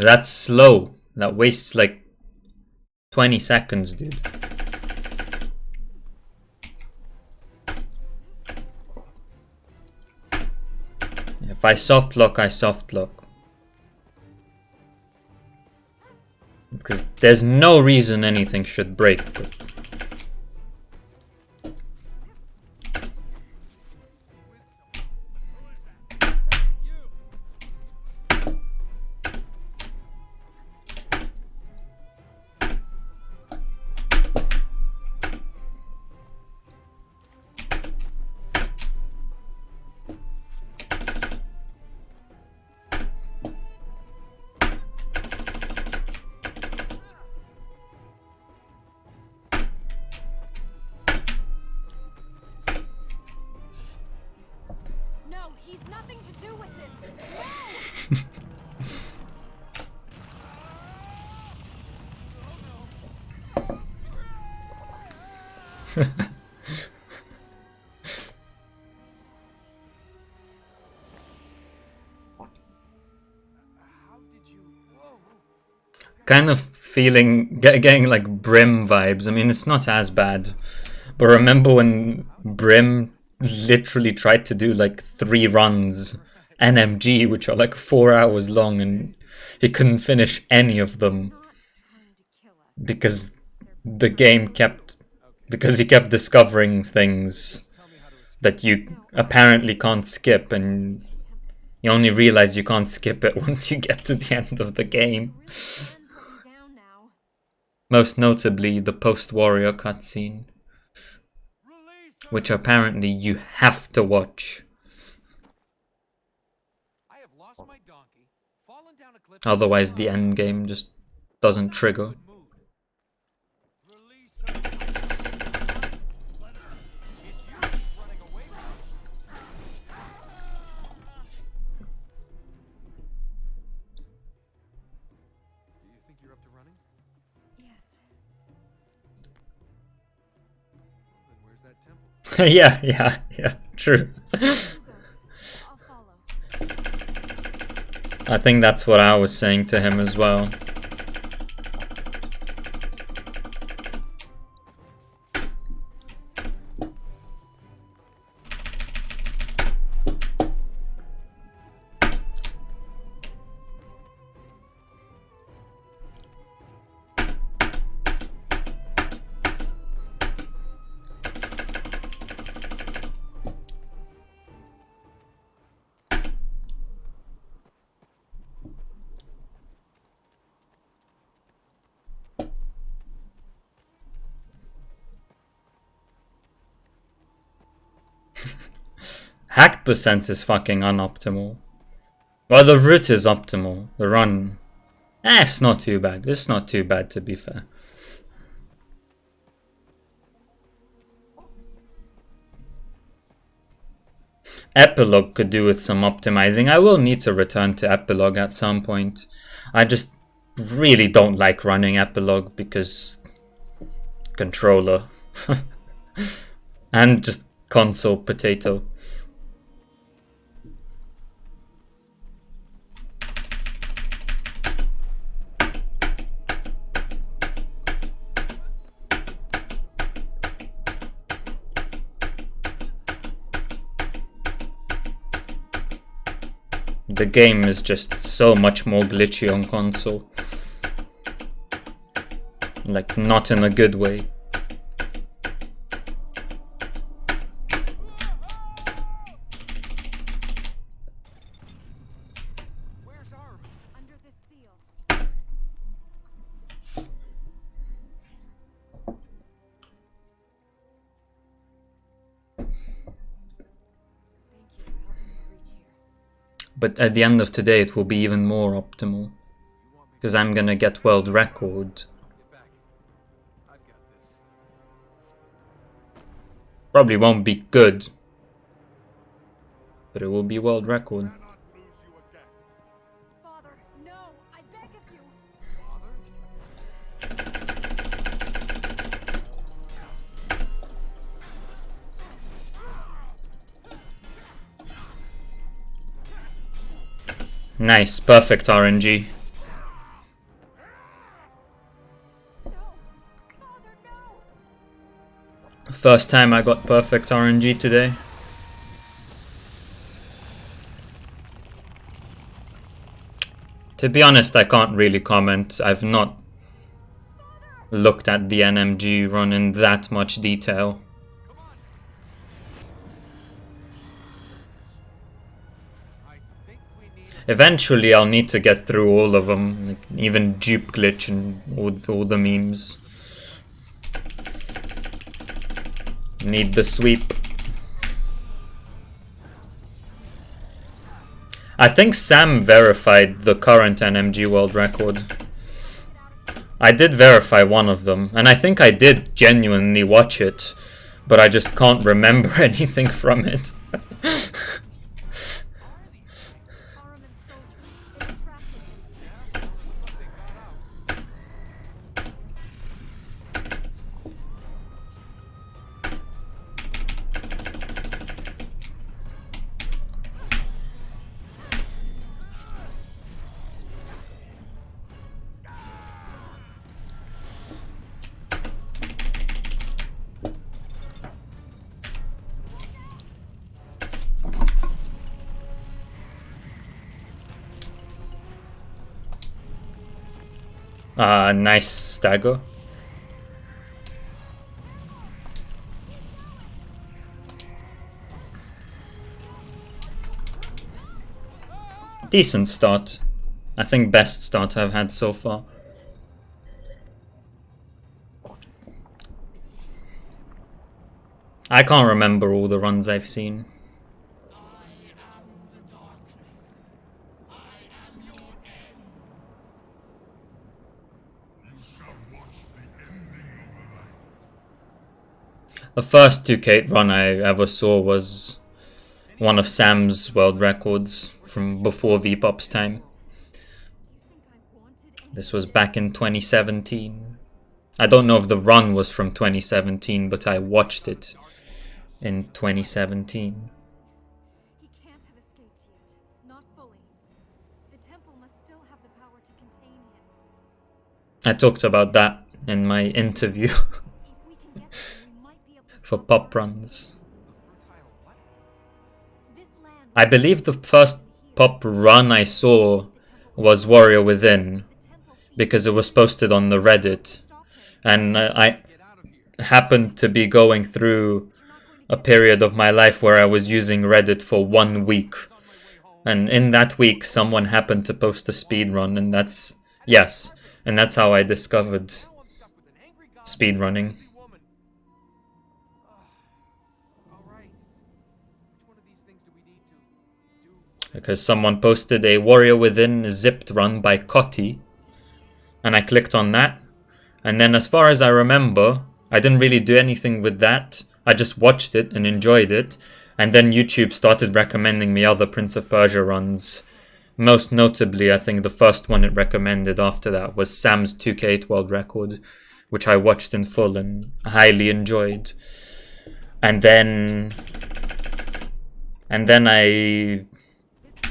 That's slow. That wastes like 20 seconds, dude. If I soft lock, I soft lock. Because there's no reason anything should break. But kind of getting like Brim vibes. I mean, it's not as bad. But remember when Brim literally tried to do like 3 runs NMG, which are like 4 hours long, and he couldn't finish any of them because the game because he kept discovering things that you apparently can't skip, and you only realize you can't skip it once you get to the end of the game. Most notably, the post-warrior cutscene, which apparently you have to watch. Otherwise, the end game just doesn't trigger. Yeah, true. I think that's what I was saying to him as well. Hacked percent is fucking unoptimal. Well, the route is optimal. The run... it's not too bad. It's not too bad, to be fair. Epilogue could do with some optimizing. I will need to return to Epilogue at some point. I just really don't like running Epilogue because... controller. And just console potato. The game is just so much more glitchy on console. Like, not in a good way. But at the end of today it will be even more optimal. Because I'm gonna get world record. Probably won't be good. But it will be world record. Father, no, I beg of you. Nice, perfect RNG. First time I got perfect RNG today. To be honest, I can't really comment. I've not looked at the NMG run in that much detail. Eventually I'll need to get through all of them, like even dupe glitch and all the memes. Need the sweep. I think Sam verified the current NMG world record. I did verify one of them, and I think I did genuinely watch it, but I just can't remember anything from it. Nice stagger. Decent start. I think best start I've had so far. I can't remember all the runs I've seen. The first 2K run I ever saw was one of Sam's world records from before V-Pop's time. This was back in 2017. I don't know if the run was from 2017, but I watched it in 2017. He can't have escaped yet. Not fully. The temple must still have the power to contain him. I talked about that in my interview If we can get there, we might be able to for stop pop the runs. This land I believe the first pop run I saw was Warrior Within, because it was posted on the Reddit, and I happened to be going through a period of my life where I was using Reddit for 1 week, and in that week someone happened to post a speedrun, and that's how I discovered speedrunning. Because someone posted a Warrior Within zipped run by Cotty, and I clicked on that, and then as far as I remember, I didn't really do anything with that. I just watched it and enjoyed it, and then YouTube started recommending me other Prince of Persia runs. Most notably, I think the first one it recommended after that was Sam's 2K8 world record, which I watched in full and highly enjoyed. And then I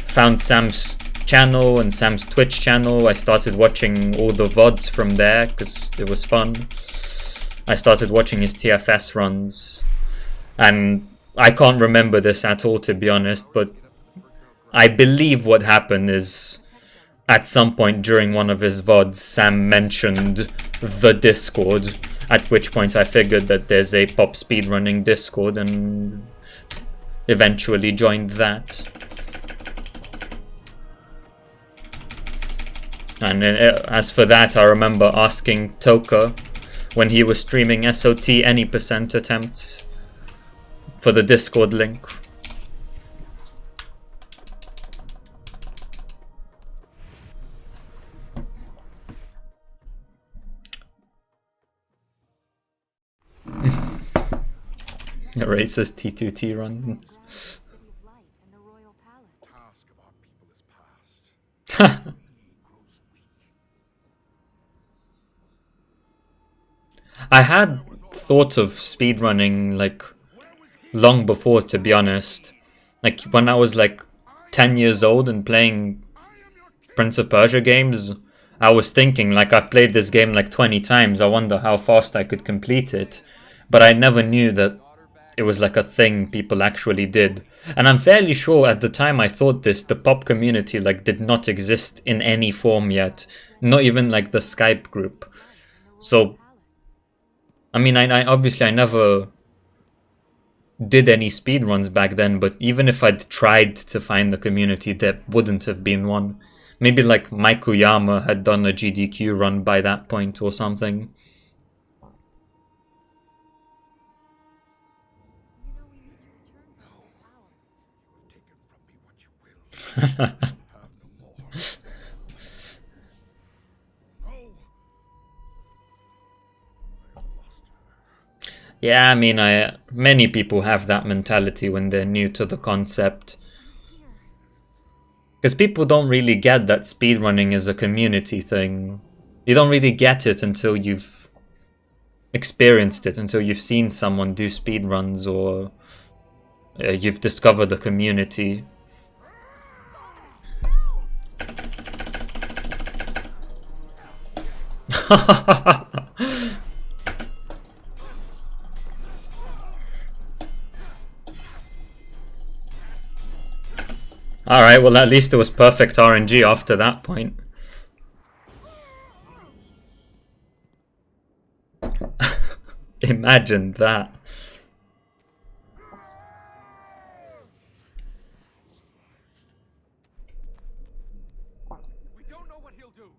found Sam's channel and Sam's Twitch channel. I started watching all the VODs from there because it was fun. I started watching his TFS runs, and I can't remember this at all, to be honest, but I believe what happened is at some point during one of his VODs, Sam mentioned the Discord, at which point I figured that there's a pop speedrunning Discord and eventually joined that. And as for that, I remember asking Toka when he was streaming SOT any percent attempts for the Discord link. A racist T2T run. I had thought of speedrunning like long before, to be honest. Like when I was like 10 years old and playing Prince of Persia games, I was thinking like I've played this game like 20 times. I wonder how fast I could complete it. but I never knew that it was like a thing people actually did. And I'm fairly sure at the time I thought this, the pop community like did not exist in any form yet, not even like the Skype group. So I mean, I obviously I never did any speedruns back then, but even if I'd tried to find the community, there wouldn't have been one. Maybe like Maikuyama had done a GDQ run by that point or something. You know, we need to return for another hour. You have taken from me what you will. Have no more. No! I have lost her. Yeah, I mean, many people have that mentality when they're new to the concept. Here. Because people don't really get that speedrunning is a community thing. You don't really get it until you've experienced it, until you've seen someone do speedruns or you've discovered a community. Alright, well at least it was perfect RNG after that point. Imagine that. We don't know what he'll do.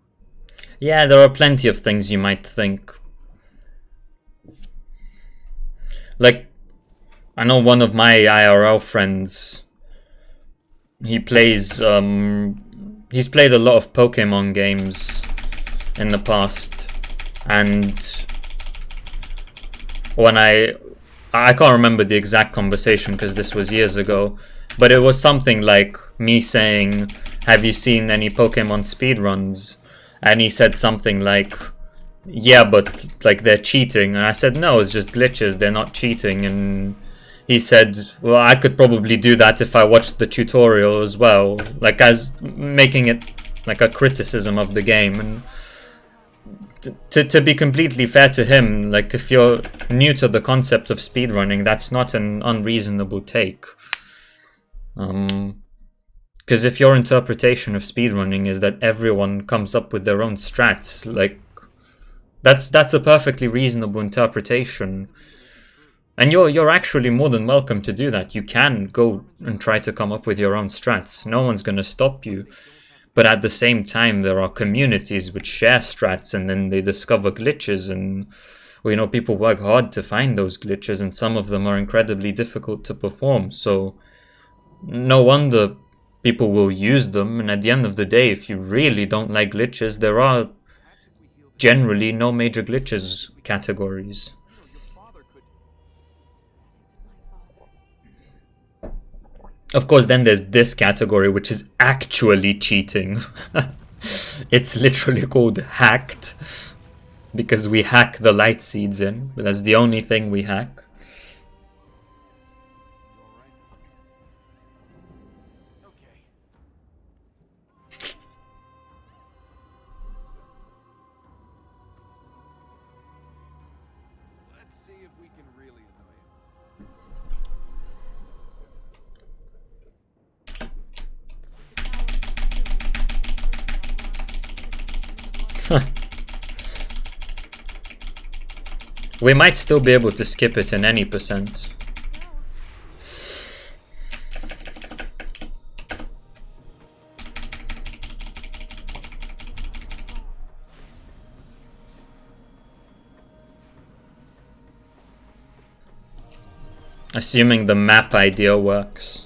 Yeah, there are plenty of things you might think. Like, I know one of my IRL friends, he plays, he's played a lot of Pokemon games in the past, and when I can't remember the exact conversation because this was years ago, but it was something like me saying, have you seen any Pokemon speedruns? And he said something like, yeah, but like they're cheating. And I said, no, it's just glitches, they're not cheating. And he said, well, I could probably do that if I watched the tutorial as well, like as making it like a criticism of the game. And to be completely fair to him, like if you're new to the concept of speedrunning, that's not an unreasonable take. Because if your interpretation of speedrunning is that everyone comes up with their own strats, like that's a perfectly reasonable interpretation. And you're actually more than welcome to do that. You can go and try to come up with your own strats. No one's gonna stop you. But at the same time, there are communities which share strats and then they discover glitches, and well, you know, people work hard to find those glitches, and some of them are incredibly difficult to perform. So no wonder people will use them. And at the end of the day, if you really don't like glitches, there are generally no major glitches categories. Your father could. That isn't my father. Of course, then there's this category, which is actually cheating. It's literally called hacked, because we hack the light seeds in, but that's the only thing we hack. Okay. Let's see if we can really annoy him. We might still be able to skip it in any percent. Assuming the map idea works.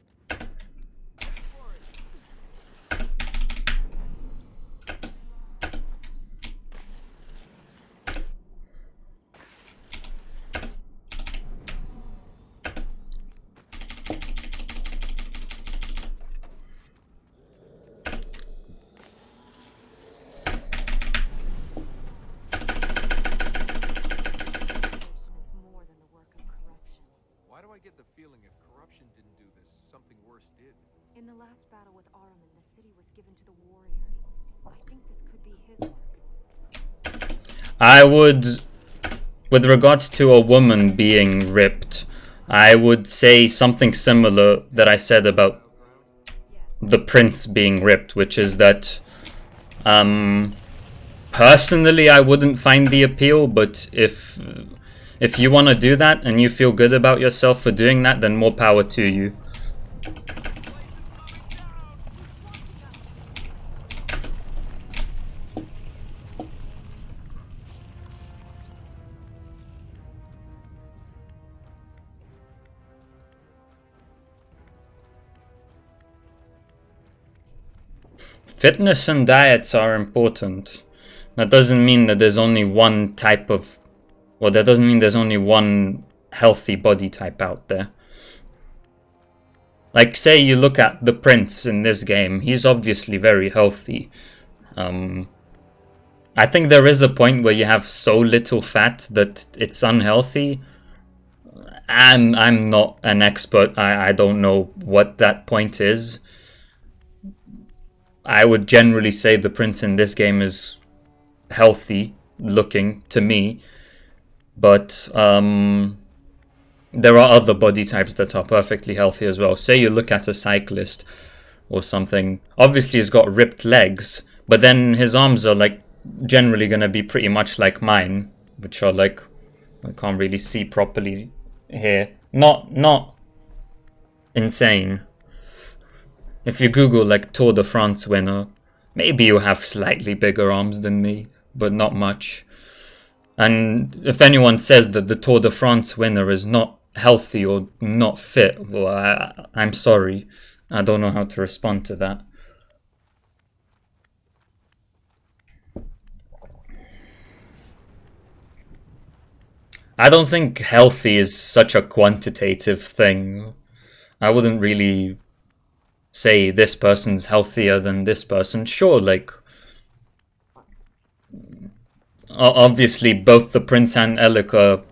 into the warrior. I think this could be his work. I would, with regards to a woman being ripped, I would say something similar that I said about the prince being ripped, which is that personally I wouldn't find the appeal, but if you want to do that and you feel good about yourself for doing that, then more power to you. Fitness and diets are important. That doesn't mean that there's only one type of... Well, that doesn't mean there's only one healthy body type out there. Like, say you look at the prince in this game, he's obviously very healthy. I think there is a point where you have so little fat that it's unhealthy. I'm not an expert, I don't know what that point is. I would generally say the prince in this game is healthy looking to me, but there are other body types that are perfectly healthy as well. Say you look at a cyclist or something, obviously he's got ripped legs, but then his arms are like generally gonna be pretty much like mine, which are like, I can't really see properly here, not insane. If you Google like Tour de France winner, maybe you have slightly bigger arms than me, but not much. And if anyone says that the Tour de France winner is not healthy or not fit, well, I'm sorry. I don't know how to respond to that. I don't think healthy is such a quantitative thing. I wouldn't really say this person's healthier than this person. Sure, like, obviously both the prince and Elika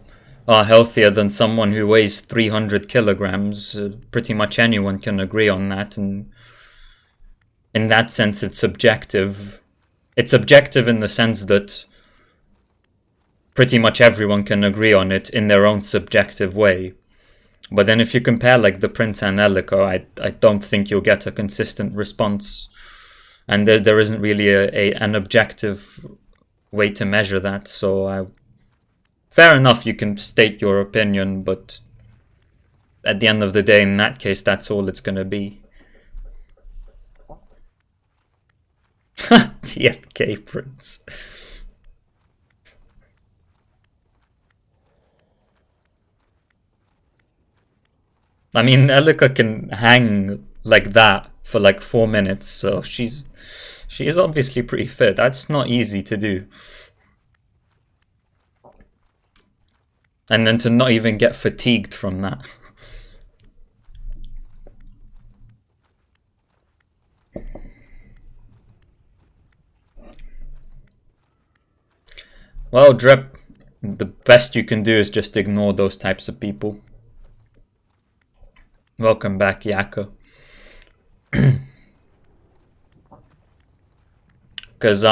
are healthier than someone who weighs 300 kilograms. Pretty much anyone can agree on that, and in that sense it's subjective. It's subjective in the sense that pretty much everyone can agree on it in their own subjective way. But then if you compare like the prince and Elika, I don't think you'll get a consistent response. And there isn't really an objective way to measure that. So fair enough, you can state your opinion, but at the end of the day, in that case, that's all it's going to be. TFK prince. I mean, Elika can hang like that for like 4 minutes, so she's obviously pretty fit. That's not easy to do. And then to not even get fatigued from that. Well, Drep, the best you can do is just ignore those types of people. Welcome back, Yaka. Because,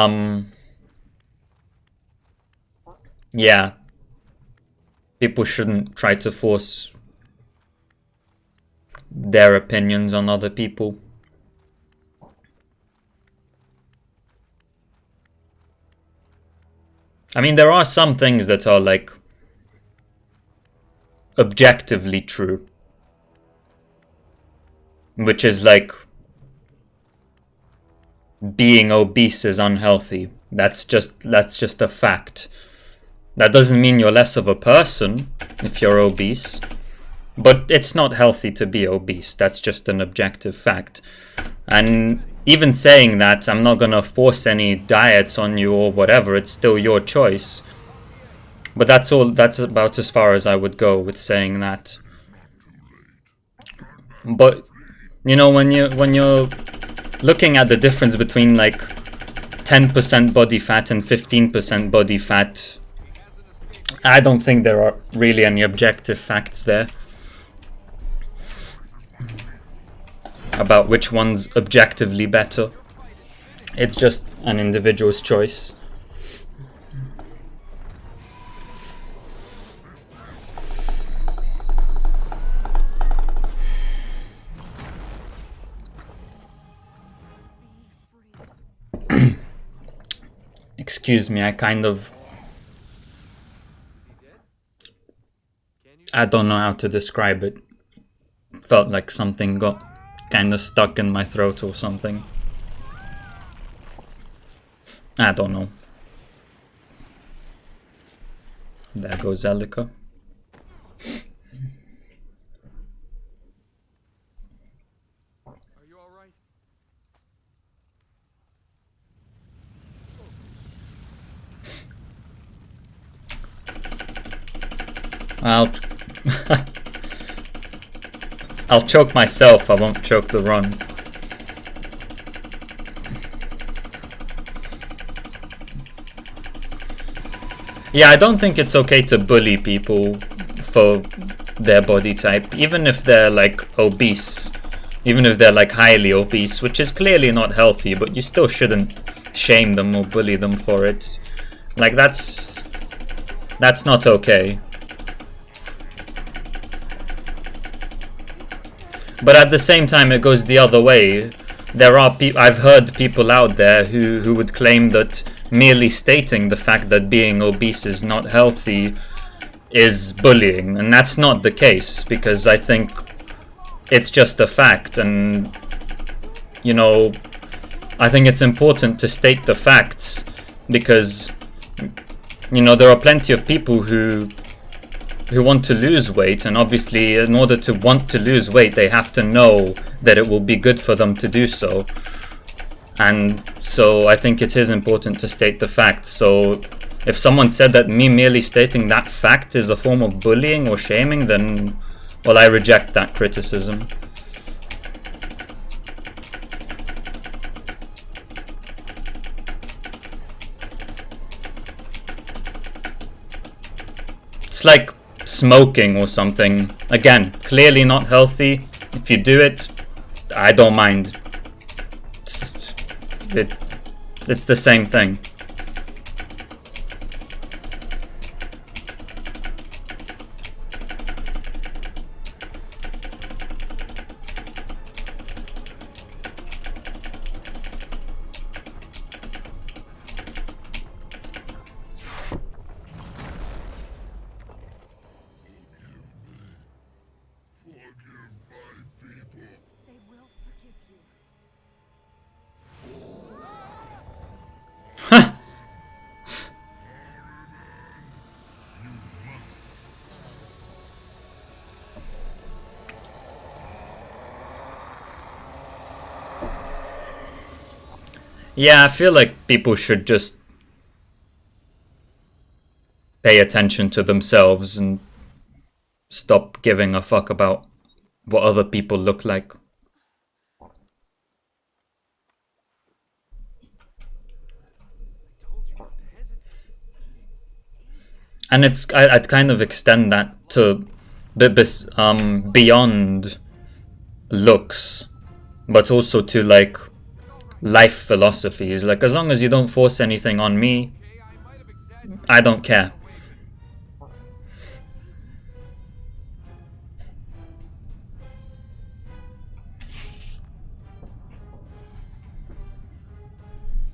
yeah, people shouldn't try to force their opinions on other people. I mean, there are some things that are, like, objectively true. Which is, like, being obese is unhealthy. That's just a fact. That doesn't mean you're less of a person if you're obese. But it's not healthy to be obese. That's just an objective fact. And even saying that, I'm not gonna force any diets on you or whatever. It's still your choice. But that's all. That's about as far as I would go with saying that. But you know, when you're looking at the difference between like 10% body fat and 15% body fat, I don't think there are really any objective facts there about which one's objectively better. It's just an individual's choice. Excuse me, I kind of... I don't know how to describe it. Felt like something got kind of stuck in my throat or something. I don't know. There goes Elika. Are you all right? I'll choke myself, I won't choke the run. Yeah, I don't think it's okay to bully people for their body type, even if they're like obese, even if they're like highly obese, which is clearly not healthy, but you still shouldn't shame them or bully them for it. Like that's not okay. But at the same time, it goes the other way. There are I've heard people out there who would claim that merely stating the fact that being obese is not healthy is bullying, and that's not the case, because I think it's just a fact, and you know, I think it's important to state the facts, because you know, there are plenty of people who want to lose weight, and obviously in order to want to lose weight they have to know that it will be good for them to do so. And so I think it is important to state the facts. So if someone said that me merely stating that fact is a form of bullying or shaming, then, well, I reject that criticism. It's like smoking or something. Again, clearly not healthy. If you do it, I don't mind. It's the same thing. They will forgive you. Yeah, I feel like people should just pay attention to themselves and stop giving a fuck about what other people look like. Told you not to hesitate. And I'd kind of extend that to beyond looks, but also to like life philosophies. Like, as long as you don't force anything on me, Okay, I might have exaggerated. I don't care. He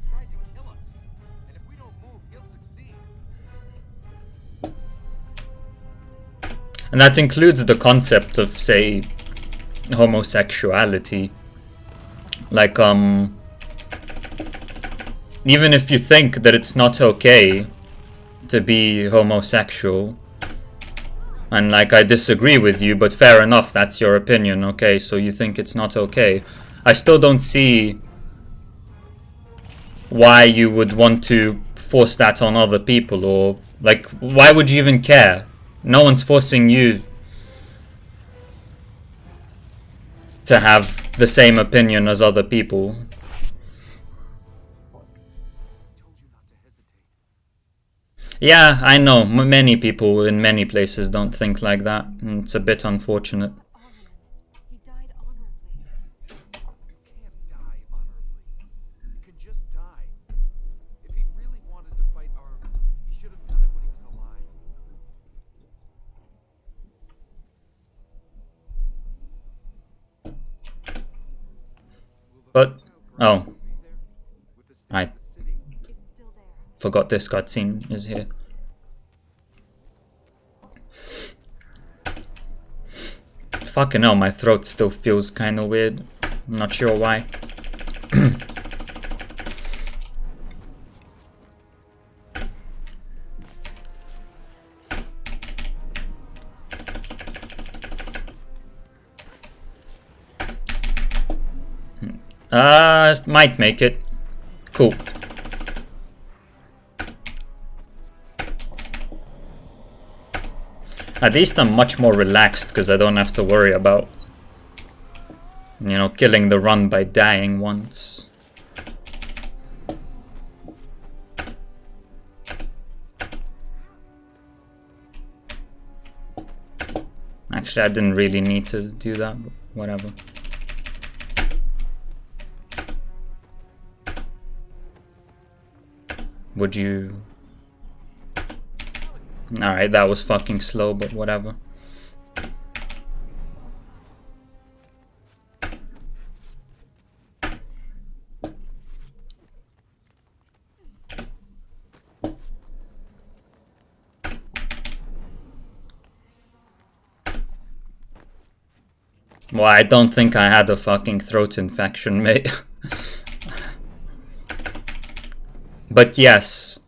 tried to kill us. And if we don't move, he'll succeed. And that includes the concept of, say, homosexuality. Like, even if you think that it's not okay to be homosexual, and like, I disagree with you, but fair enough, that's your opinion, okay, so you think it's not okay, I still don't see why you would want to force that on other people, or like, why would you even care? No one's forcing you to have the same opinion as other people. Told you not to hesitate. Yeah, I know, many people in many places don't think like that, and it's a bit unfortunate. Honorable. He died honorably. You can't die honorably. You can just die. But oh, With the state I of the city. It's still there. forgot this cutscene is here. Fucking hell, my throat still feels kind of weird. I'm not sure why. Might make it. Cool. At least I'm much more relaxed because I don't have to worry about, you know, killing the run by dying once. Actually, I didn't really need to do that, but whatever. Would you... Alright, that was fucking slow, but whatever. Well, I don't think I had a fucking throat infection, mate. But yes,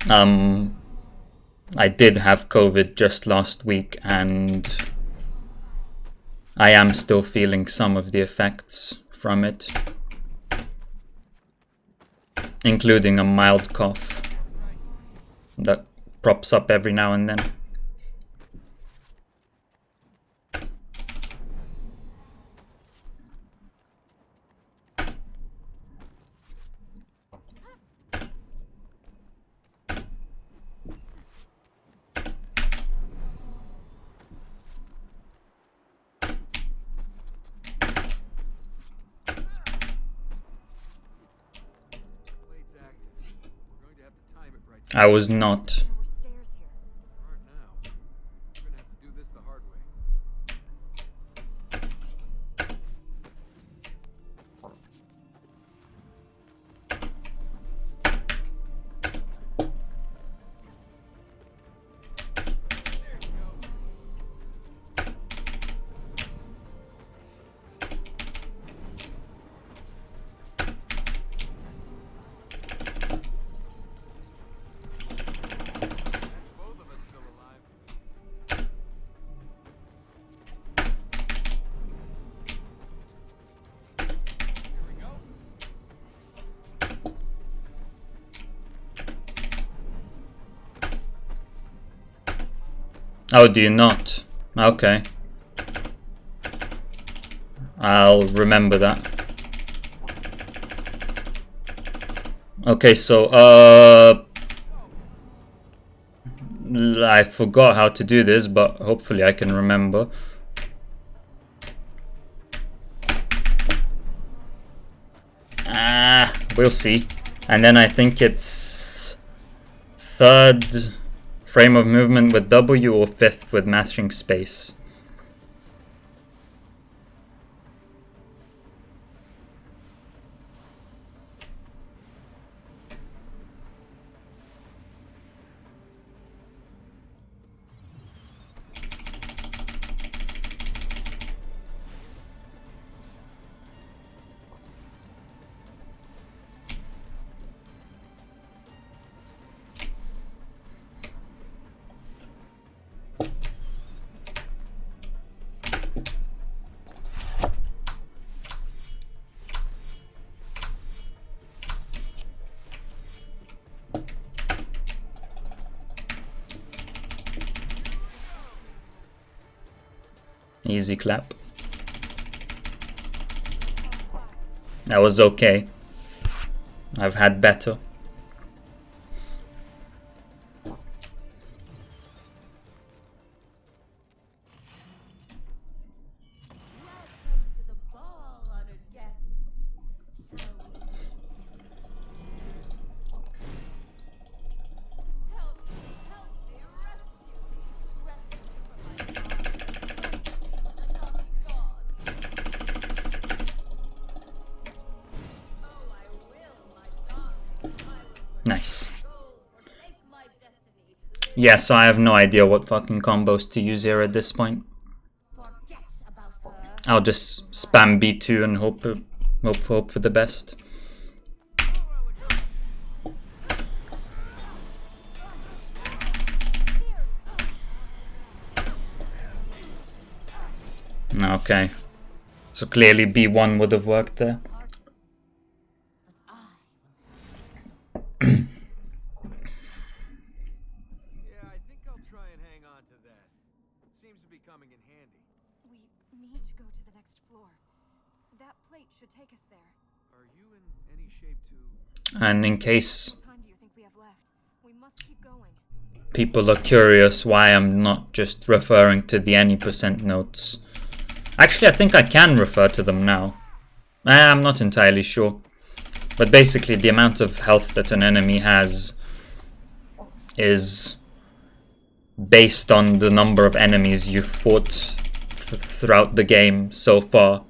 I did have COVID just last week, and I am still feeling some of the effects from it, including a mild cough that props up every now and then. Blade's active. We're going to have to time it right. I was not. There were stairs here. Hard now. We're gonna have to do this the hard way. There you go. Both of us still alive. Here we go. Oh, do you not? Okay. I'll remember that. Okay, so, I forgot how to do this, but hopefully I can remember. We'll see. And then I think it's third frame of movement with W or fifth with mashing space. Easy clap. That was okay. I've had better. Welcome to the ball, honored guests. Shall we? Help me, rescue me from my god. Rescue me from the naughty god. Nice. Go forsake my destiny. Yeah, so I have no idea what fucking combos to use here at this point. Forget about her. I'll just spam B2 and hope for the best. Okay. So clearly B1 would have worked there. Yeah, I think I'll try and hang on to that. It seems to be coming in handy. We need to go to the next floor. That plate should take us there. Are you in any shape to... And in case What time do you think we have left? We must keep going. people are curious why I'm not just referring to the any percent notes. Actually, I think I can refer to them now. I'm not entirely sure. But basically, the amount of health that an enemy has is based on the number of enemies you've fought throughout the game so far.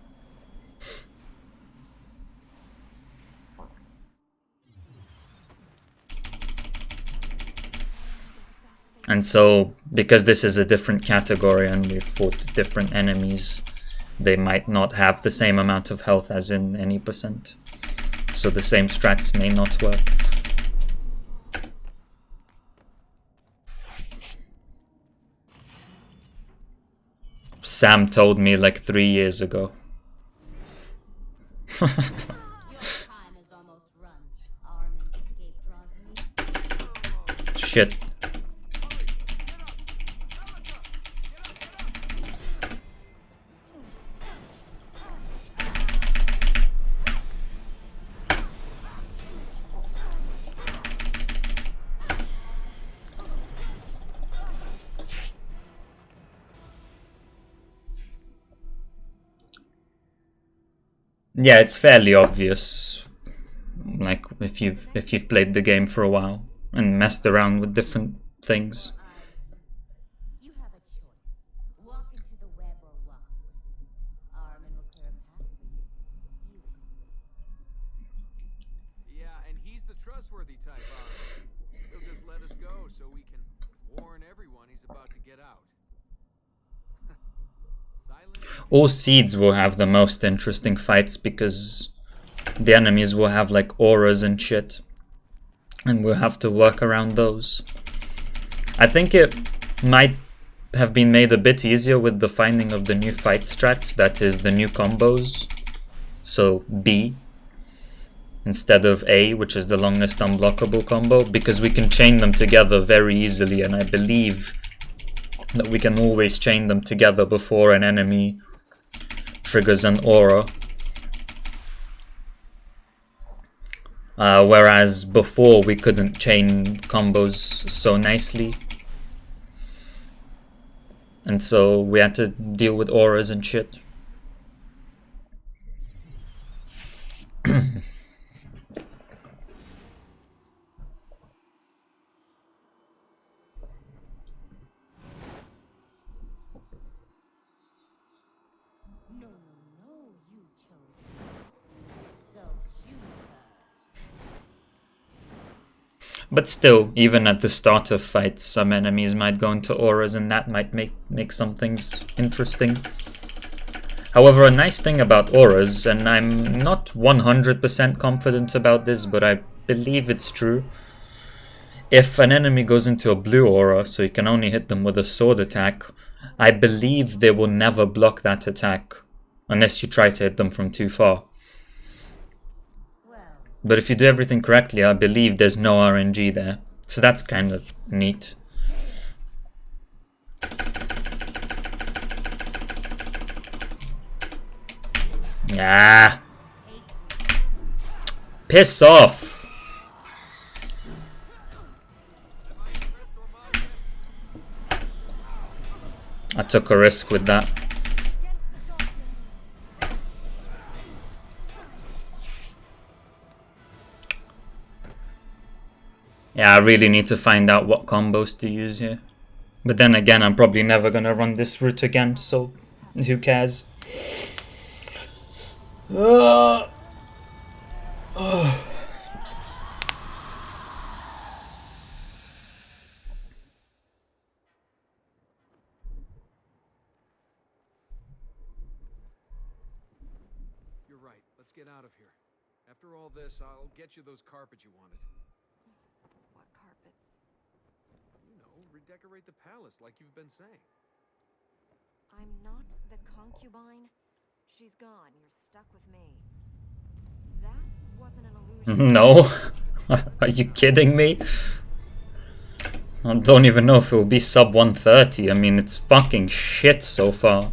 And so, because this is a different category and we've fought different enemies, they might not have the same amount of health as in any percent. So the same strats may not work. Sam told me like 3 years ago. Your time is almost run. Armin's escape draws me. Shit. Yeah, it's fairly obvious. Like if you've played the game for a while and messed around with different things. You have a choice. Walk into the web or walk away. Armin will clear a path for you. You can wait. Yeah, and he's the trustworthy type, Armin. He'll just let us go so we can warn everyone he's about to get out. Silence. All seeds will have the most interesting fights because the enemies will have like auras and shit. And we'll have to work around those. I think it might have been made a bit easier with the finding of the new fight strats, that is the new combos. So B instead of A, which is the longest unblockable combo, because we can chain them together very easily, and I believe that we can always chain them together before an enemy triggers an aura. Whereas before we couldn't chain combos so nicely. And so we had to deal with auras and shit. No, you chose her. So choose her. But still, even at the start of fights, some enemies might go into auras and that might make some things interesting. However, a nice thing about auras, and I'm not 100% confident about this, but I believe it's true. If an enemy goes into a blue aura, so you can only hit them with a sword attack, I believe they will never block that attack, unless you try to hit them from too far. Well, But if you do everything correctly, I believe there's no RNG there. So that's kind of neat. Ah! Piss off! I took a risk with that. Yeah, I really need to find out what combos to use here. But then again, I'm probably never gonna run this route again, so who cares? Let's get out of here. After all this, I'll get you those carpets you wanted. What carpets? You know, redecorate the palace like you've been saying. I'm not the concubine. She's gone. You're stuck with me. That wasn't an illusion. No. Are you kidding me? I don't even know if it will be sub 130. I mean, it's fucking shit so far.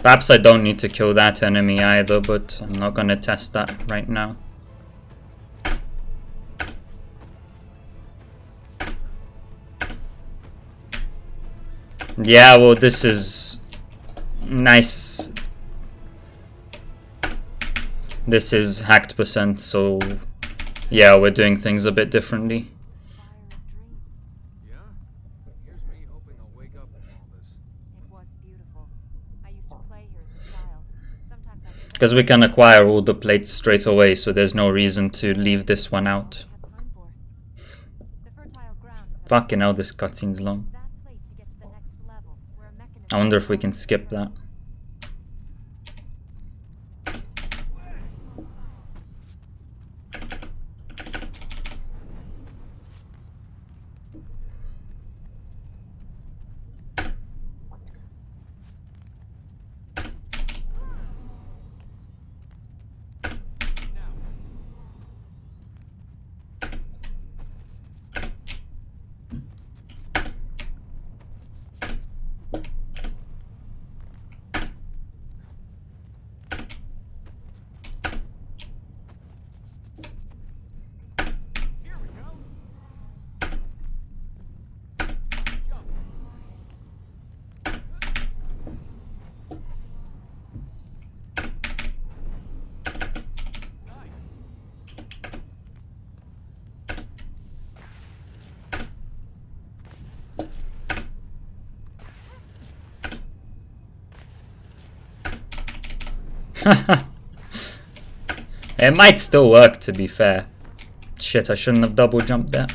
Perhaps I don't need to kill that enemy either, but I'm not gonna test that right now. Yeah, well, this is nice. This is hacked percent, so yeah, we're doing things a bit differently. Spire of dreams. Yeah? Here's me hoping I'll wake up from all this. It was beautiful. I used to play here as a child. Sometimes I Because we can acquire all the plates straight away, so there's no reason to leave this one out. had time for. The fertile ground is Fucking hell, this cutscene's long. that plate to get to the next level, where a mechanism I wonder if we can skip that. Here we go! Jump! Nice! It might still work, to be fair. Shit, I shouldn't have double jumped there.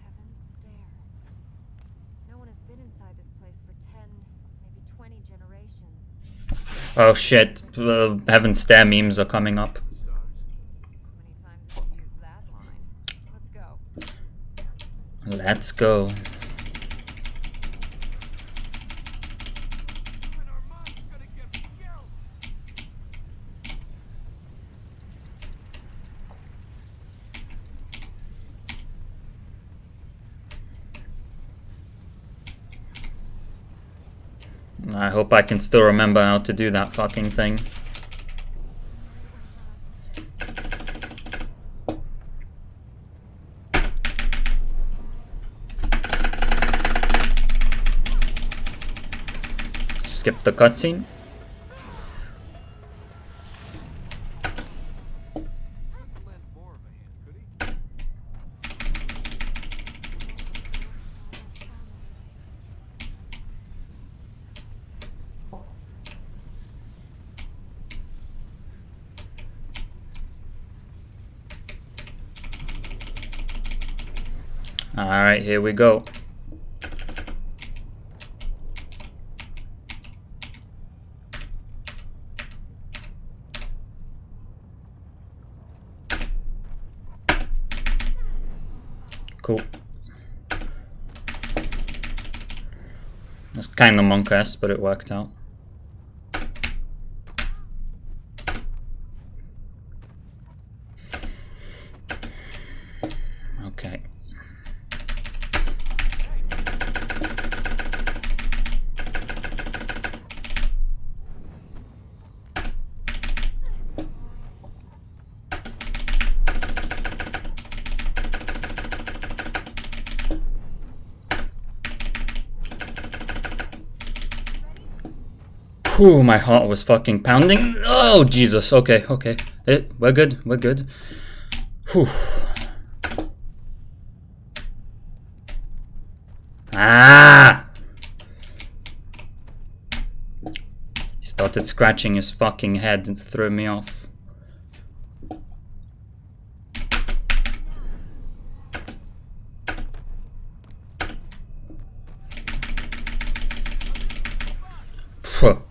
Heaven's Stair. No one has been inside this place for 10, maybe 20 generations. Oh shit, Heaven's Stair memes are coming up. The stars? How many times have you used that line? Let's go. Let's go. And our mom's gonna get killed! I hope I can still remember how to do that fucking thing. Skip the cutscene. Lend more of a hand, could he? Alright, here we go. Cool. It's kind of monk-esque, but it worked out. Okay. Whew, my heart was fucking pounding. Oh, Jesus. Okay, okay. We're good. We're good. Whew. Ah! He started scratching his fucking head and threw me off. Phew.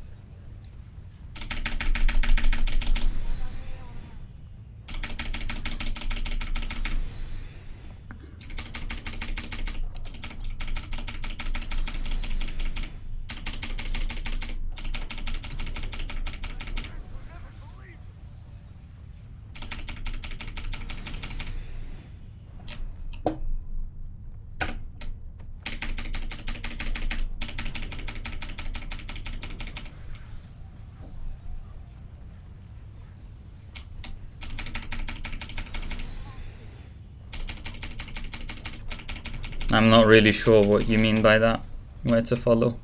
I'm not really sure what you mean by that. Where to follow?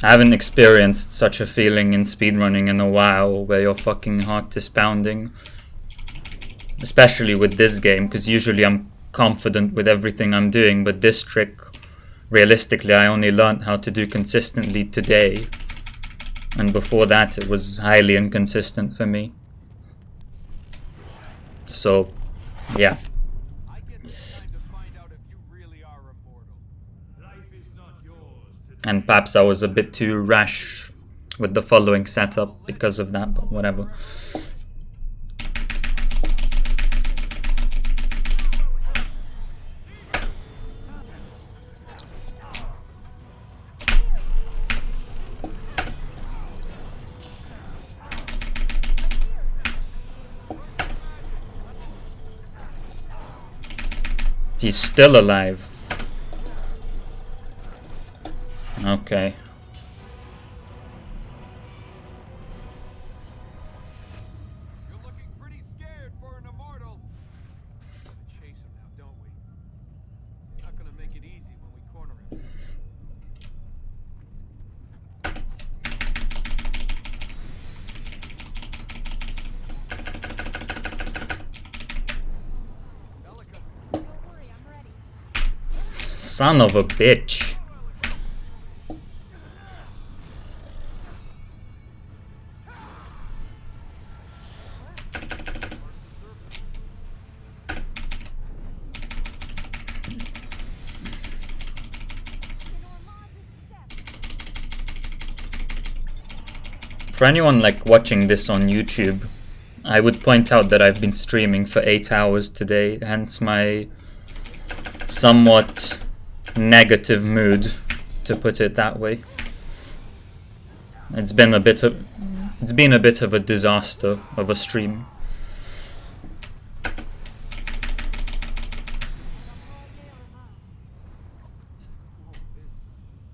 I haven't experienced such a feeling in speedrunning in a while, where your fucking heart is pounding. Especially with this game, because usually I'm confident with everything I'm doing, but this trick, realistically, I only learned how to do consistently today. And before that, it was highly inconsistent for me. So, yeah. I guess it's time to find out if you really are immortal. Life is not yours to And perhaps I was a bit too rash with the following setup because of that, but whatever. He's still alive. Okay. You're looking pretty scared for an immortal. We chase him now, don't we? He's not gonna make it easy when we corner him. Don't worry, I'm ready. Son of a bitch. For anyone like watching this on YouTube, I would point out that I've been streaming for 8 hours today, hence my somewhat negative mood, to put it that way. It's been a bit of a disaster of a stream.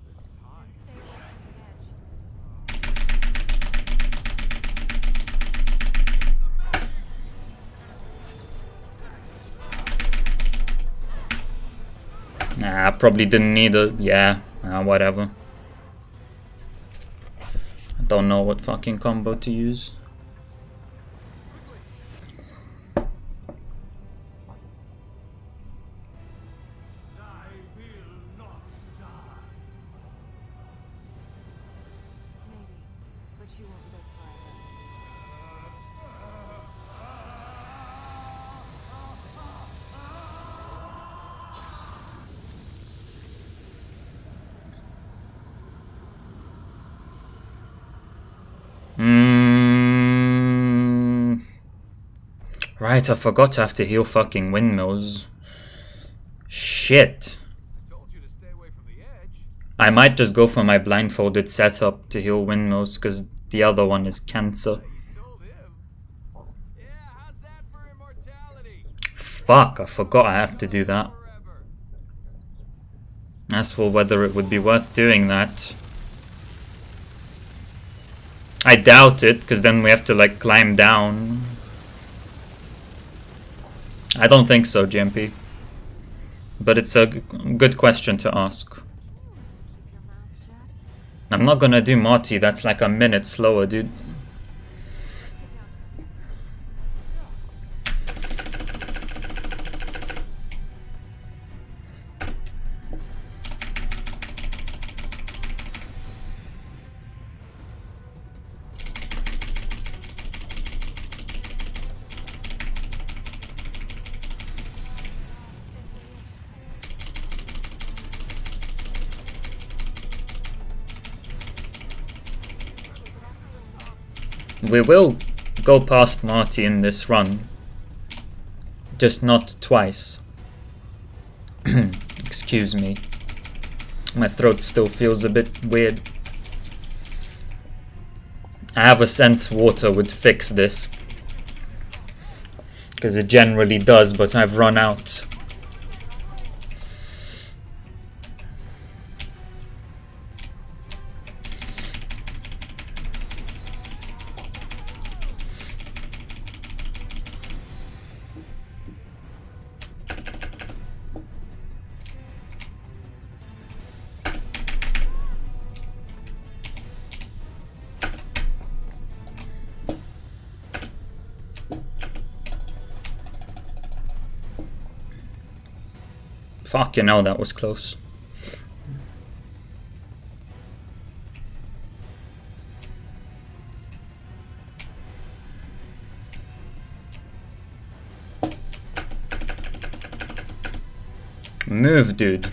This is high. Stay away from the edge. Nah, I probably didn't need a... yeah, whatever. I don't know what fucking combo to use. but you won't live forever. Right, I forgot to have to heal fucking windmills. Shit. I told you to stay away from the edge. I might just go for my blindfolded setup to heal windmills, because the other one is cancer. You told him. Yeah, how's that for immortality? Fuck, I forgot I have to do that. Forever. As for whether it would be worth doing that, I doubt it, because then we have to like climb down. I don't think so, GMP. But it's a good question to ask. Keep your mouth shut. I'm not gonna do Marty, that's like a minute slower, dude. We will go past Marty in this run, just not twice. Excuse me. My throat still feels a bit weird. I have a sense water would fix this, because it generally does, but I've run out. Fucking hell, that was close. Move, dude.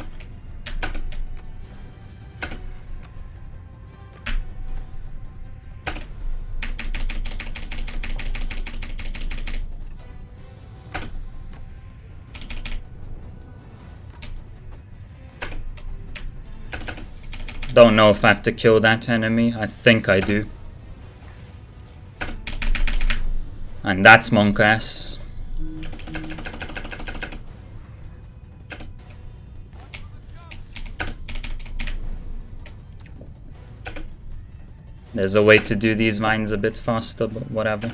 Don't know if I have to kill that enemy. I think I do. And that's monk ass. There's a way to do these vines a bit faster, but whatever.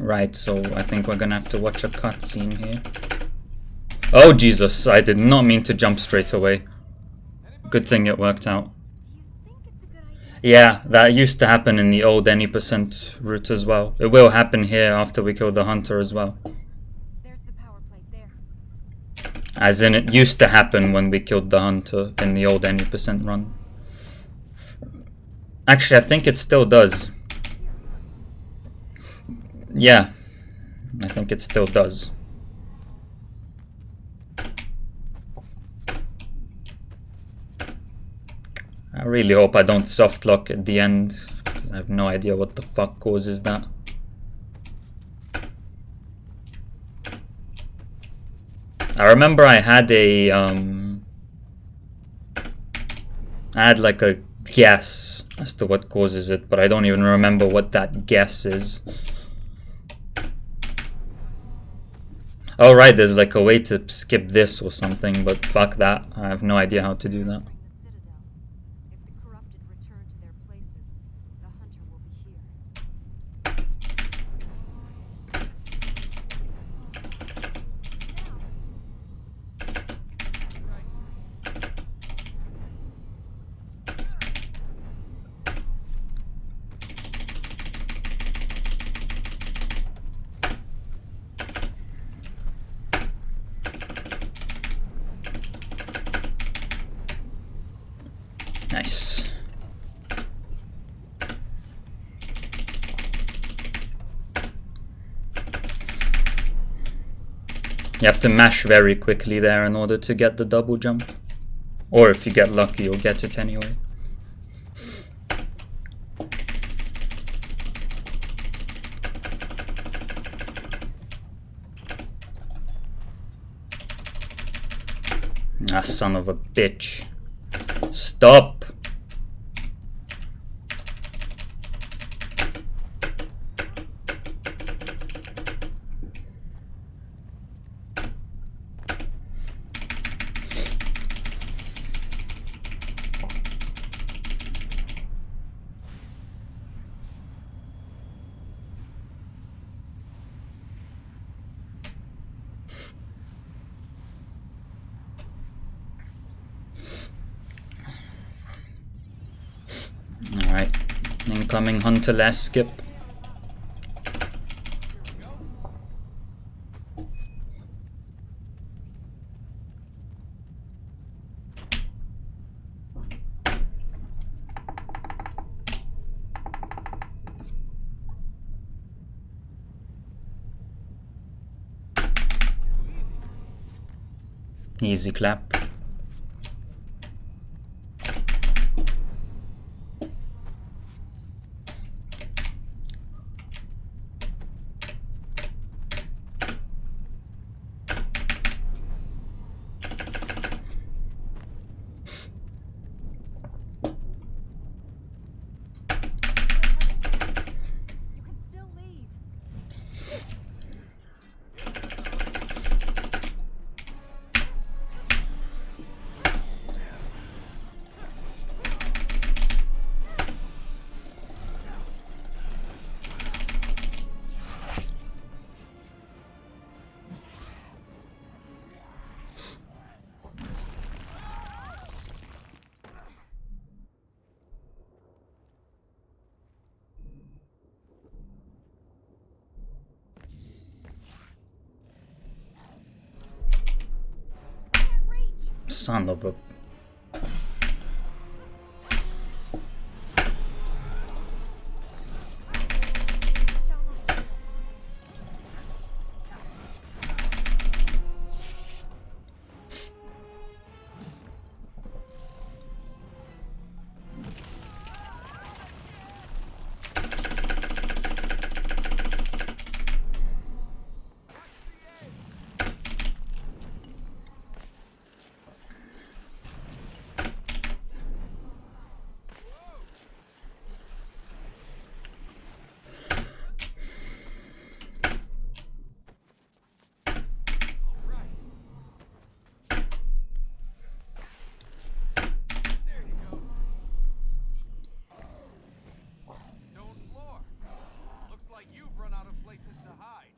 Right, so I think we're gonna have to watch a cutscene here. Oh Jesus, I did not mean to jump straight away. Good thing it worked out. Do you think it's a good idea? Yeah, that used to happen in the old any % route as well. It will happen here after we kill the hunter as well. There's the power plate there. As in, it used to happen when we killed the hunter in the old any % run. Actually, I think it still does. Yeah, I think it still does. I really hope I don't softlock at the end, because I have no idea what the fuck causes that. I remember I had a I had like a guess as to what causes it, but I don't even remember what that guess is. Oh right, there's like a way to skip this or something, but fuck that. I have no idea how to do that. The Citadel. If the corrupted return to their places, the hunter will be here. Right. Nice. You have to mash very quickly there in order to get the double jump. Or if you get lucky, you'll get it anyway. Ah, son of a bitch. Stop! Alright, incoming hunter last skip. Easy clap. You can still leave. Son of a... There you go. Stone floor. Looks like you've run out of places to hide.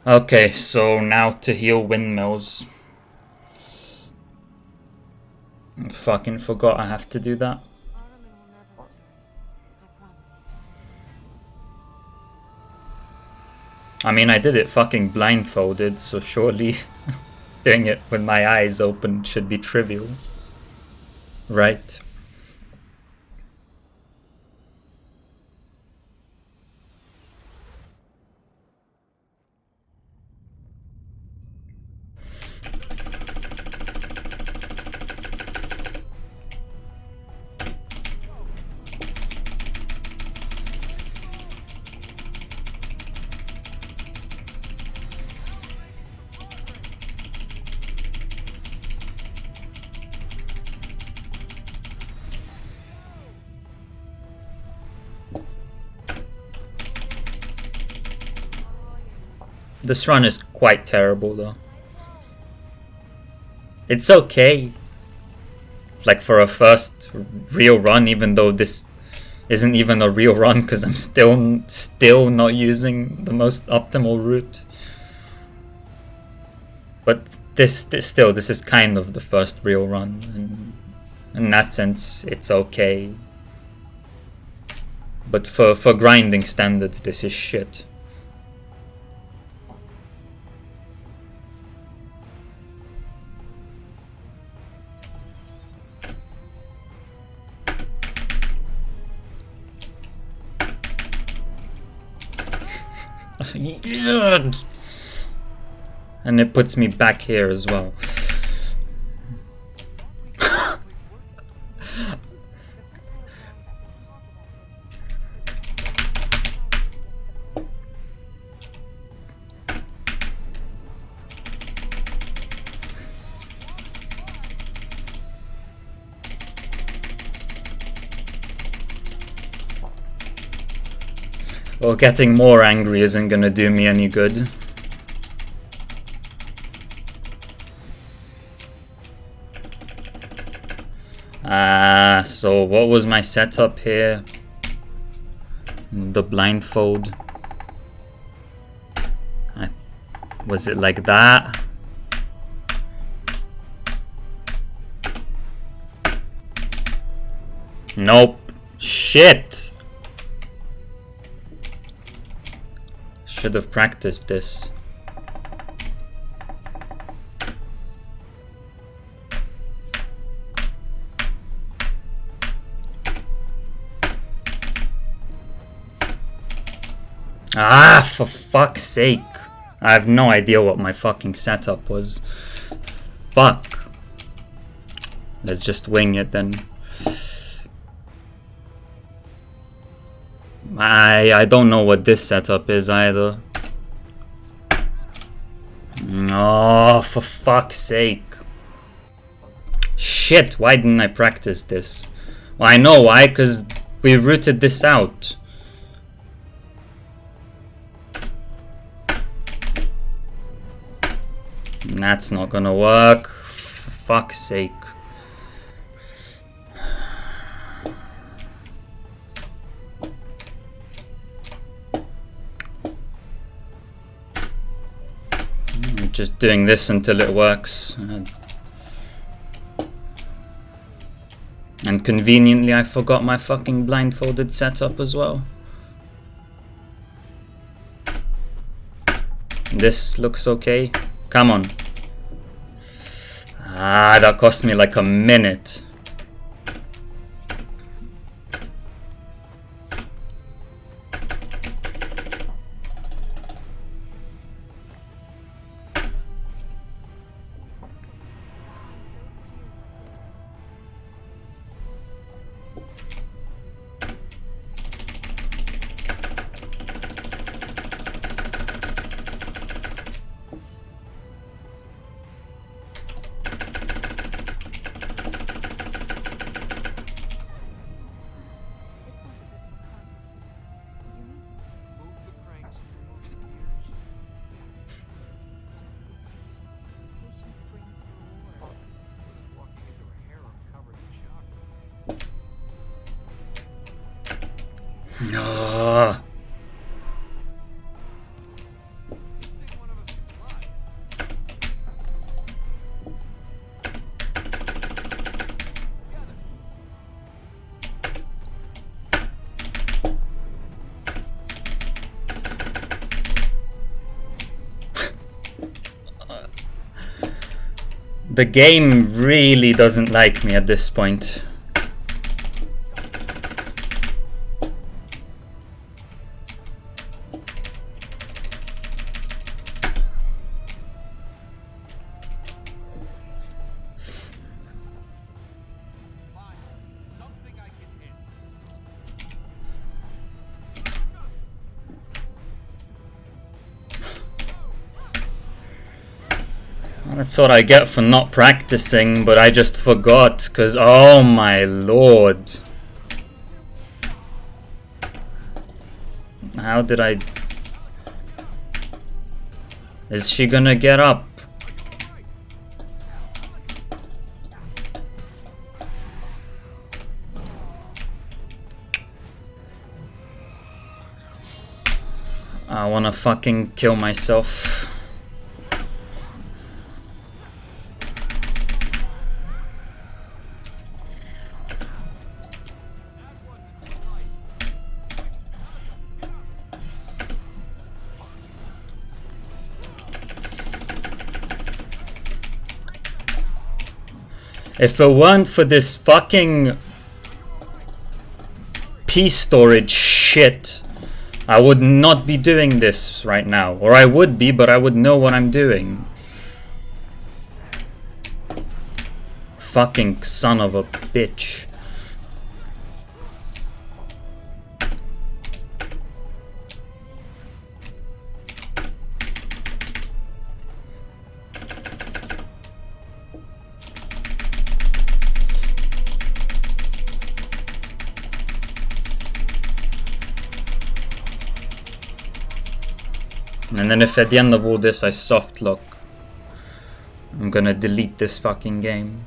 Okay, so now to heal windmills. Fucking forgot I have to do that. Araman will never return. I promise you. I mean, I did it fucking blindfolded, so surely doing it with my eyes open should be trivial. Right? This run is quite terrible though. It's okay. Like for a first real run, even though this isn't even a real run because I'm still not using the most optimal route. But this still, this is kind of the first real run, and in that sense, it's okay. But for grinding standards, this is shit. And it puts me back here as well. Well, getting more angry isn't gonna do me any good. So what was my setup here? The blindfold. Was it like that? Nope. Shit! Should have practiced this. Ah, for fuck's sake. I have no idea what my fucking setup was. Fuck. Let's just wing it then. I don't know what this setup is either. Oh, for fuck's sake. Shit, why didn't I practice this? Well, I know why, because we rooted this out. That's not gonna work. For fuck's sake. I'm just doing this until it works. And conveniently I forgot my fucking blindfolded setup as well. This looks okay. Come on. Ah, that cost me like a minute. Ah. The game really doesn't like me at this point. That's what I get for not practicing, but I just forgot, because oh my lord. How did I... Is she gonna get up? I wanna fucking kill myself. If it weren't for this fucking piece storage shit, I would not be doing this right now. Or I would be, but I would know what I'm doing. Fucking son of a bitch. And then if at the end of all this I soft lock, I'm gonna delete this fucking game.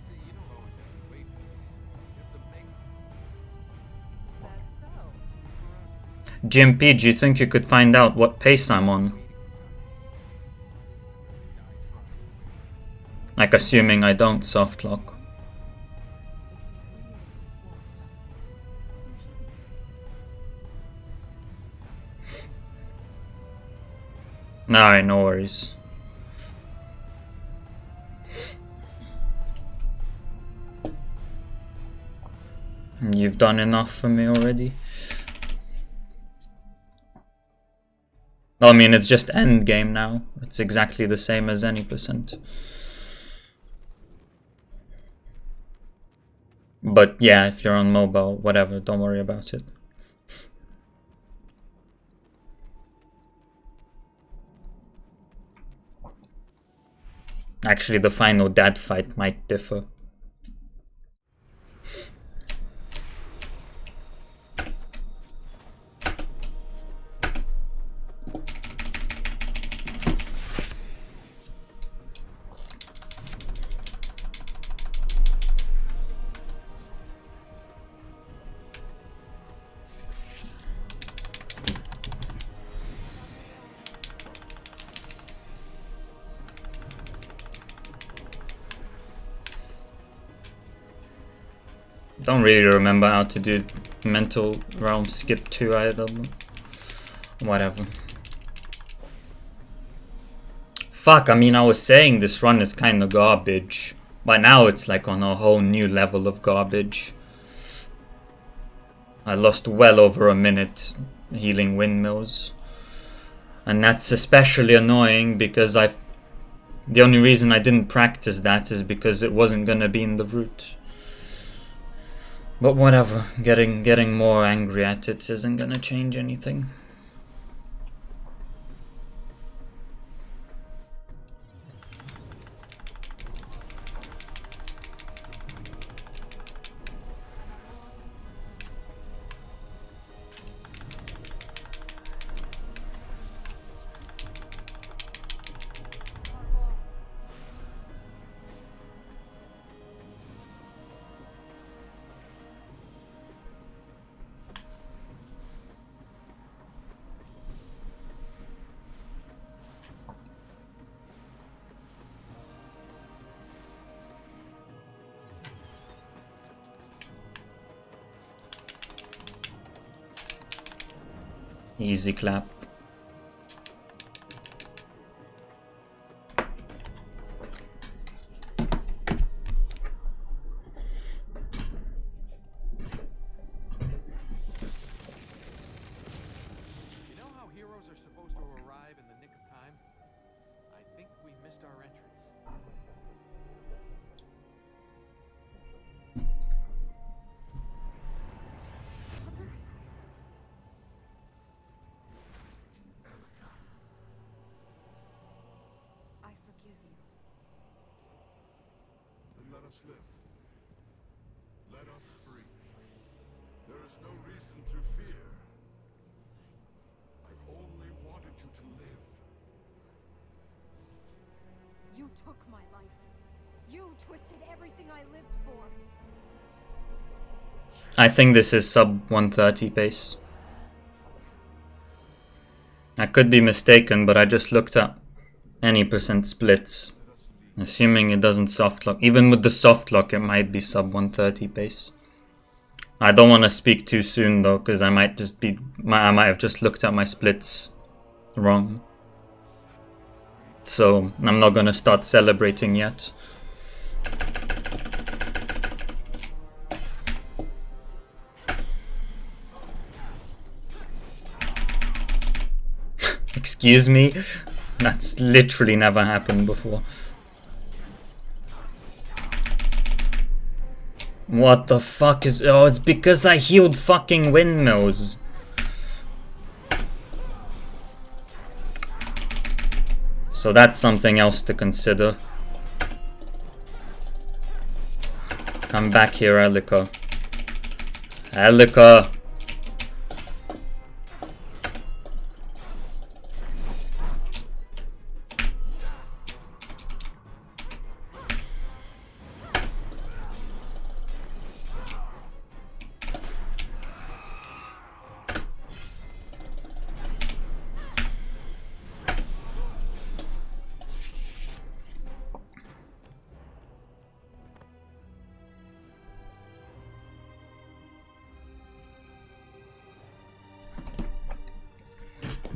See, you don't always have to wait for things. You have to make them. GMP, do you think you could find out what pace I'm on? Like, assuming I don't soft lock. Alright, no worries. You've done enough for me already. Well, I mean, it's just end game now. It's exactly the same as any percent. But yeah, if you're on mobile, whatever, don't worry about it. Actually, the final dad fight might differ. Don't really remember how to do mental realm skip 2 either, but whatever. Fuck, I mean, I was saying this run is kind of garbage. By now it's like on a whole new level of garbage. I lost well over a minute healing windmills. And that's especially annoying because the only reason I didn't practice that is because it wasn't gonna be in the route. But whatever, getting more angry at it isn't gonna change anything. Easy clap. You know how heroes are supposed to arrive in the nick of time? I think we missed our entrance. I forgive you. Then let us live. Let us free. There is no reason to fear. I only wanted you to live. You took my life. You twisted everything I lived for. I think this is sub 130 pace. I could be mistaken, but I just looked up any percent splits. Assuming it doesn't soft lock. Even with the soft lock, it might be sub 130 pace. I don't want to speak too soon though, because I might have just looked at my splits wrong. So I'm not gonna start celebrating yet. Excuse me? That's literally never happened before. What the fuck is... Oh, it's because I healed fucking windmills. So that's something else to consider. Come back here, Elika. Elika!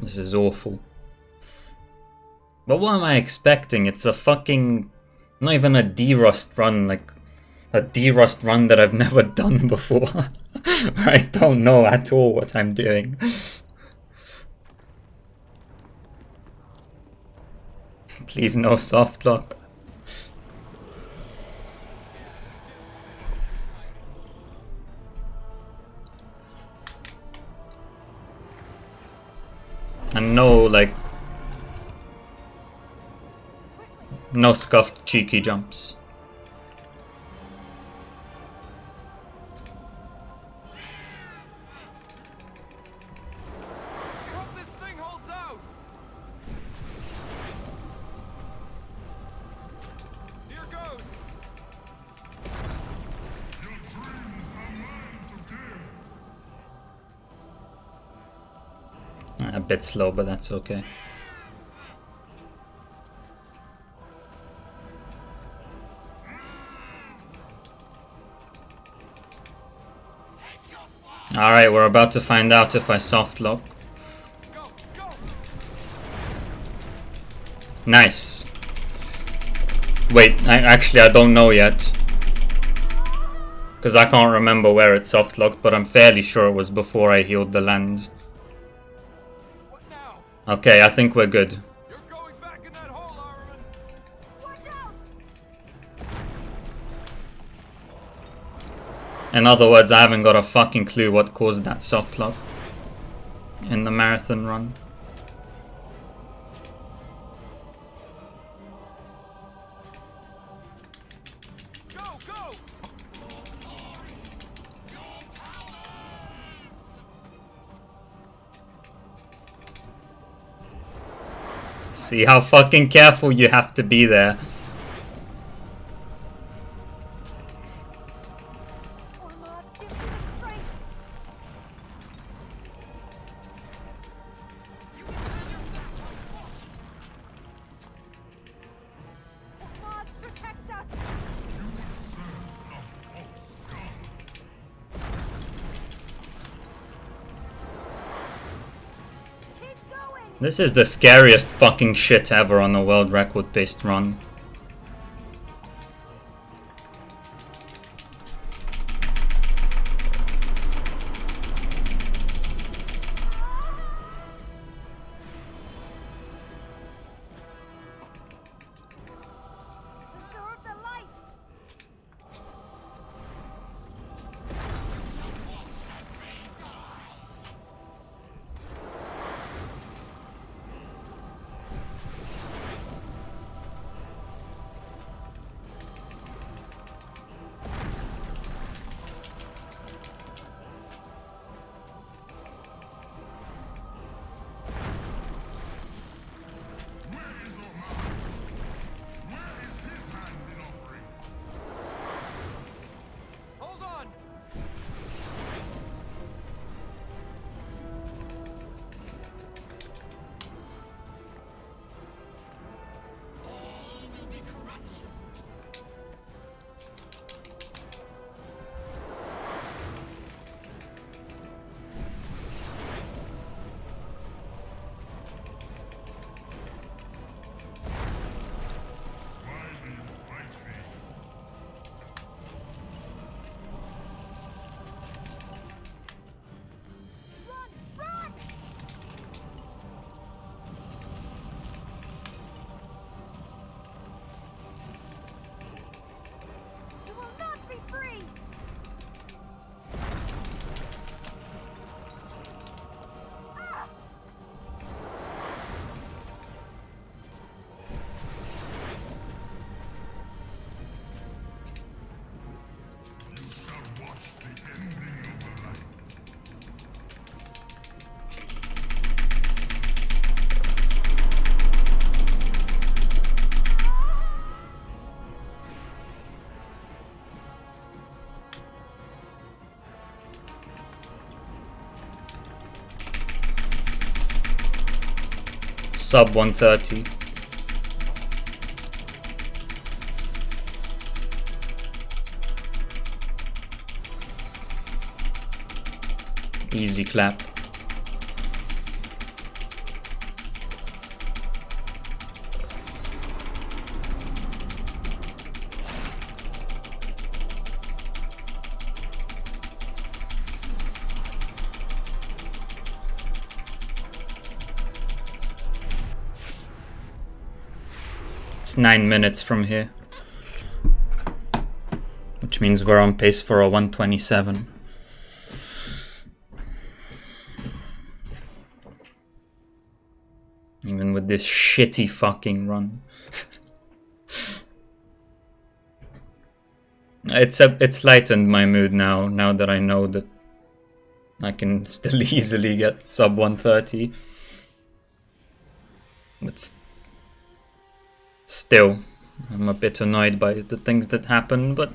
This is awful. But what am I expecting? It's a fucking... Not even a D-Rust run, like... A D-Rust run that I've never done before. I don't know at all what I'm doing. Please no soft lock. And no, like... No scuffed cheeky jumps. Hope this thing holds out. Here goes. Your dreams are mine to give. A bit slow, but that's okay. Alright, we're about to find out if I soft lock. Go, go. Nice. Wait, actually I don't know yet. Because I can't remember where it soft locked, but I'm fairly sure it was before I healed the land. What now? Okay, I think we're good. You're going back in that hole, Armin. Watch out! In other words, I haven't got a fucking clue what caused that soft lock in the marathon run. Go, go. See how fucking careful you have to be there. Ormod, give me the strength! Ormod, protect us! Keep going! This is the scariest fucking shit ever on a world record based run. Preserve the light! sub 130. Easy clap. It's 9 minutes from here, which means we're on pace for a 127. Even with this shitty fucking run. It's lightened my mood now that I know that I can still easily get sub 130. But still, I'm a bit annoyed by the things that happen, but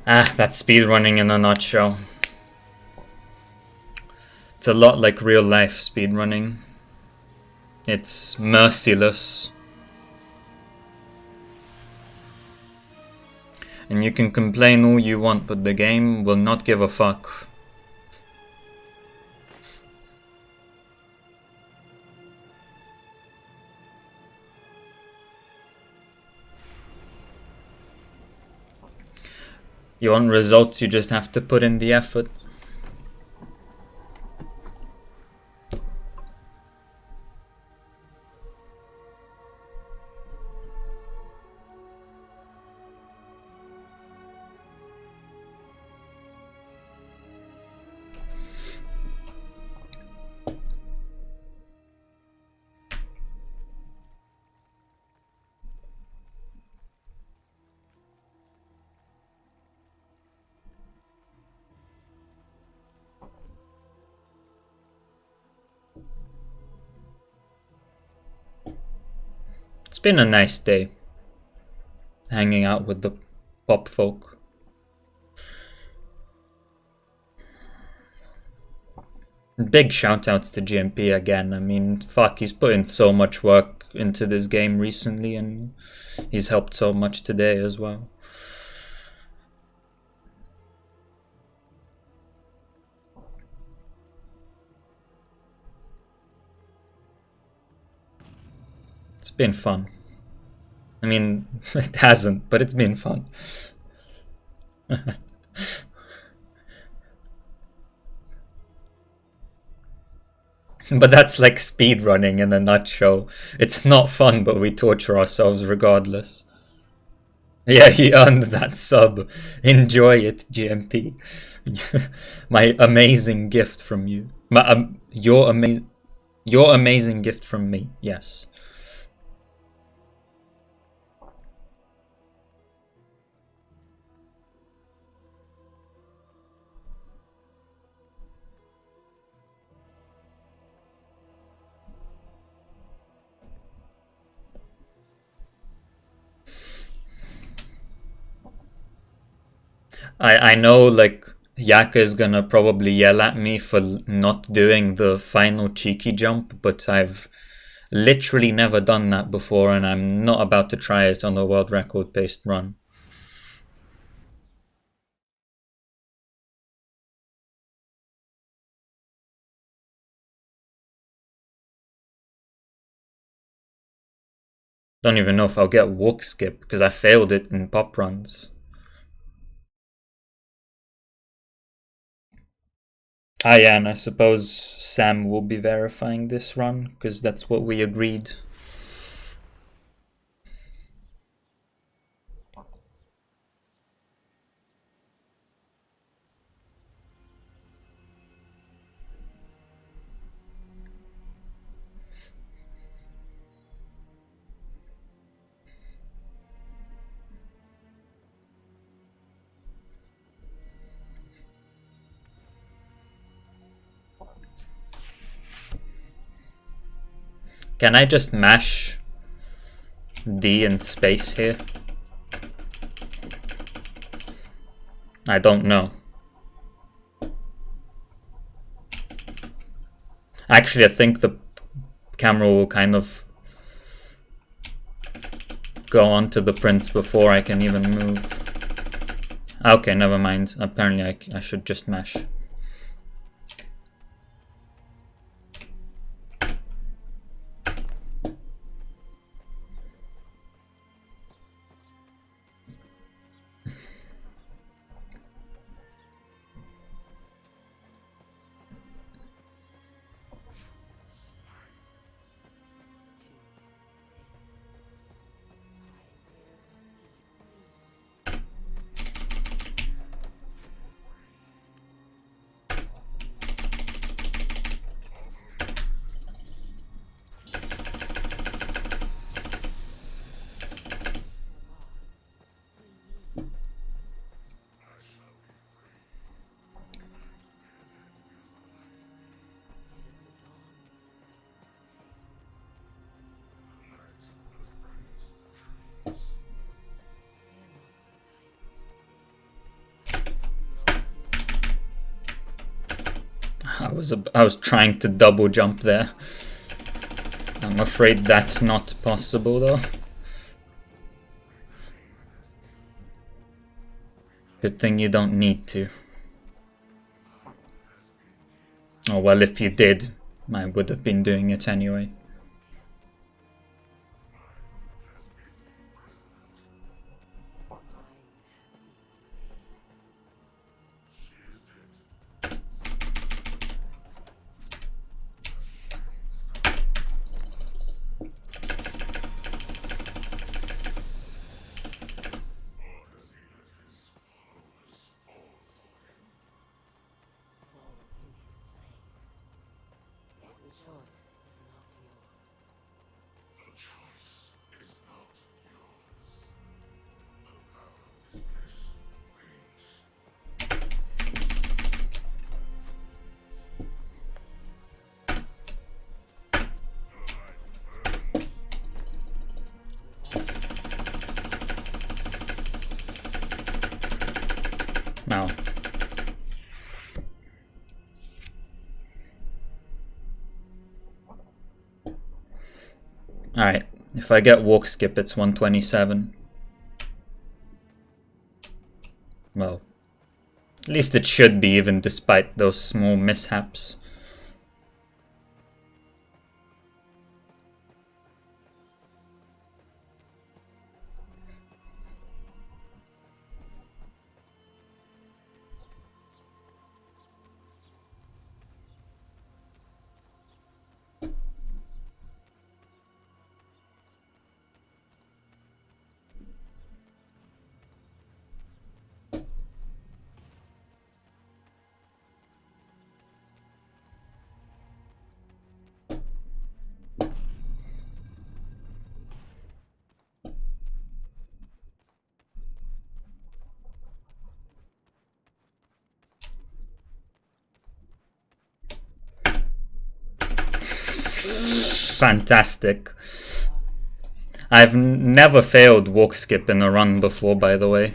that's speedrunning in a nutshell. It's a lot like real life speedrunning. It's merciless. And you can complain all you want, but the game will not give a fuck. You want results, you just have to put in the effort. It's been a nice day, hanging out with the pop folk. Big shoutouts to GMP again. I mean, fuck, he's put in so much work into this game recently, and he's helped so much today as well. It's been fun. I mean, it hasn't, but it's been fun. But that's like speedrunning in a nutshell. It's not fun, but we torture ourselves regardless. Yeah, he earned that sub. Enjoy it, GMP. My amazing gift from you. Your amazing gift from me, yes. I know, like, Yaka is gonna probably yell at me for not doing the final cheeky jump, but I've literally never done that before, and I'm not about to try it on a world record paced run. Don't even know if I'll get walk skip, because I failed it in pop runs. Ah yeah, and I suppose Sam will be verifying this run, because that's what we agreed. Can I just mash D in space here? I don't know. Actually, I think the camera will kind of go on to the prints before I can even move. Okay, never mind. Apparently I should just mash. I was trying to double jump there. I'm afraid that's not possible though. Good thing you don't need to. Oh well, if you did, I would have been doing it anyway. Now. Alright, if I get walk skip, it's 127. Well, at least it should be, even despite those small mishaps. Fantastic. I've never failed walk skip in a run before, by the way.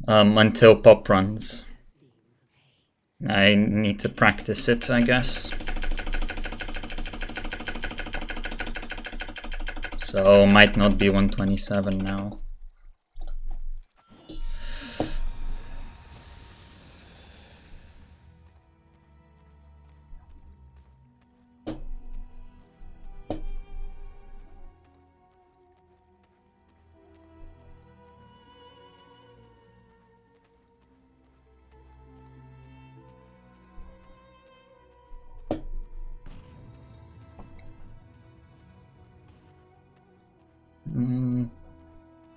Until pop runs. I need to practice it, I guess. So might not be 127 now.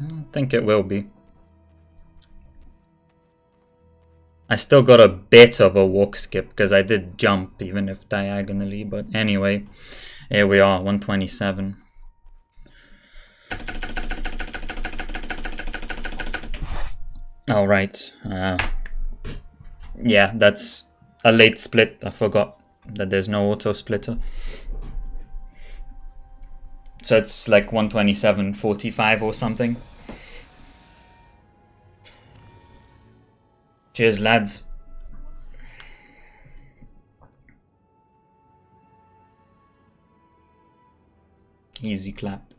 I think it will be. I still got a bit of a walk skip because I did jump, even if diagonally, but anyway, here we are, 127. Alright, yeah, that's a late split. I forgot that there's no auto splitter. So it's like 127.45 or something. Cheers, lads. easy clap.